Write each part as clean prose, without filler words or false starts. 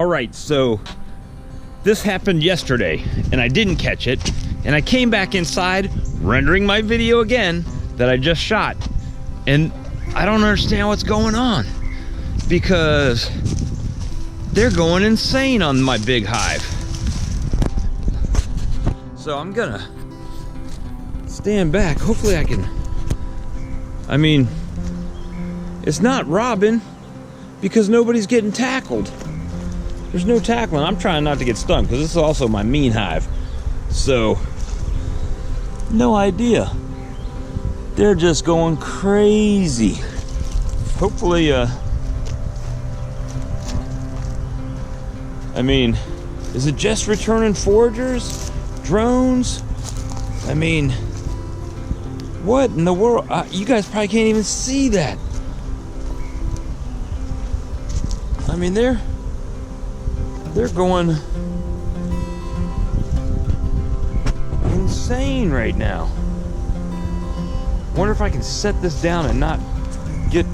All right, so this happened yesterday and I didn't catch it, and I came back inside rendering my video again that I just shot, and I don't understand what's going on because they're going insane on my big hive. So I'm gonna stand back. Hopefully I can, I mean, it's not robbing because nobody's getting tackled. There's no tackling. I'm trying not to get stung because this is also my mean hive. So, no idea. They're just going crazy. Hopefully, I mean, is it just returning foragers? Drones? I mean, what in the world? You guys probably can't even see that. I mean, they're going insane right now. Wonder if I can set this down and not get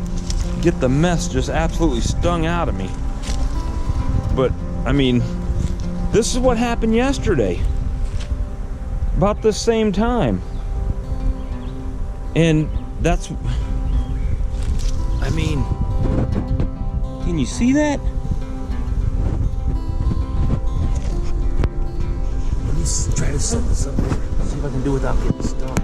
the mess just absolutely stung out of me. But I mean, this is what happened yesterday, about the same time, and that's, I mean, can you see that? Let me try to set this up here. See if I can do it without getting stung.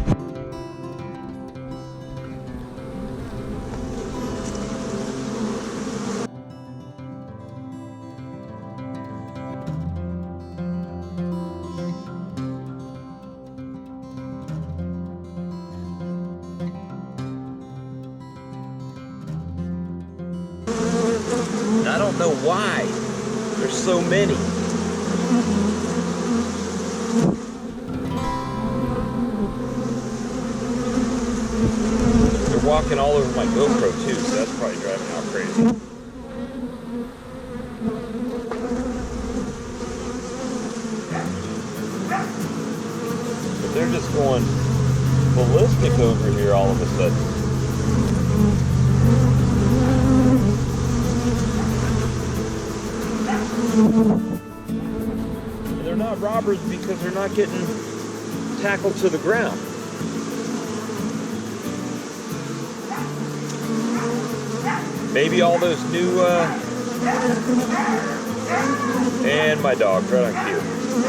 I don't know why there's so many. They're walking all over my GoPro too, so that's probably driving me all crazy. But they're just going ballistic over here all of a sudden. And they're not robbers because they're not getting tackled to the ground. Maybe all those new, and my dog's right on cue.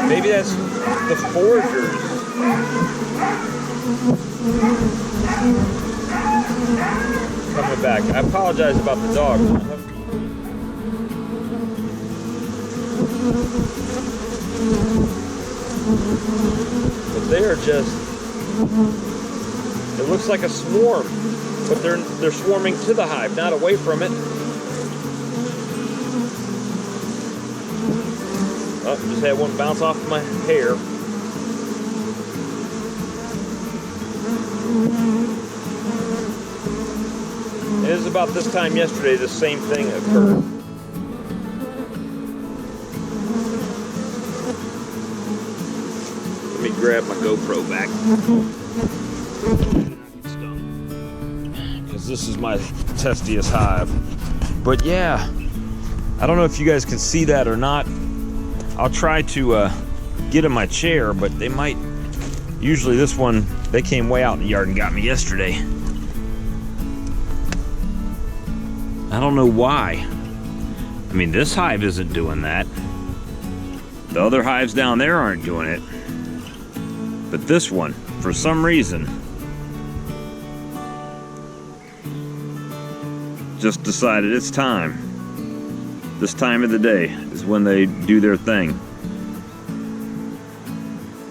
Maybe that's the foragers. Coming back. I apologize about the dog. But they are just, it looks like a swarm, but they're swarming to the hive, not away from it. Oh, just had one bounce off my hair. It was about this time yesterday the same thing occurred. Let me grab my GoPro back. Because this is my testiest hive. But yeah, I don't know if you guys can see that or not. I'll try to get in my chair, but they might. Usually this one, they came way out in the yard and got me yesterday. I don't know why. I mean, this hive isn't doing that. The other hives down there aren't doing it. But this one, for some reason, just decided it's time. This time of the day is when they do their thing.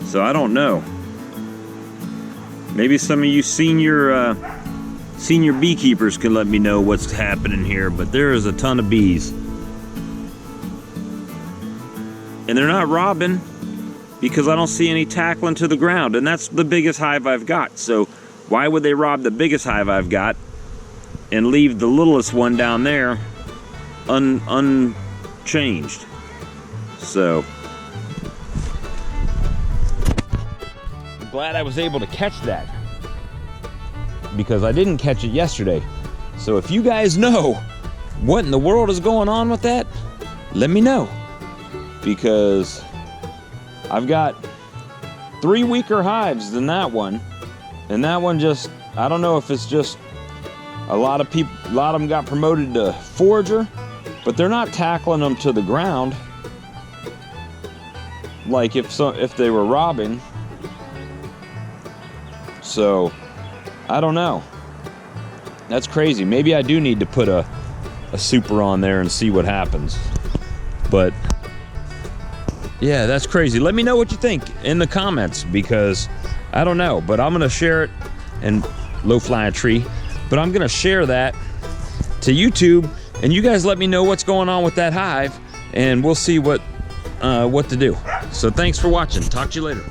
So I don't know. Maybe some of you senior beekeepers can let me know what's happening here, but there is a ton of bees. And they're not robbing because I don't see any tackling to the ground, and that's the biggest hive I've got. So why would they rob the biggest hive I've got and leave the littlest one down there unchanged? So I'm glad I was able to catch that, because I didn't catch it yesterday. So if you guys know what in the world is going on with that, let me know, because I've got 3 weaker hives than that one, and that one just, I don't know if it's just a lot of them got promoted to forager, but they're not tackling them to the ground like if they were robbing. So I don't know. That's crazy. Maybe I do need to put a super on there and see what happens. But yeah, that's crazy. Let me know what you think in the comments, because I don't know, but I'm gonna share it. And low flying tree, but I'm gonna share that to YouTube, and you guys let me know what's going on with that hive, and we'll see what to do. So thanks for watching. Talk to you later.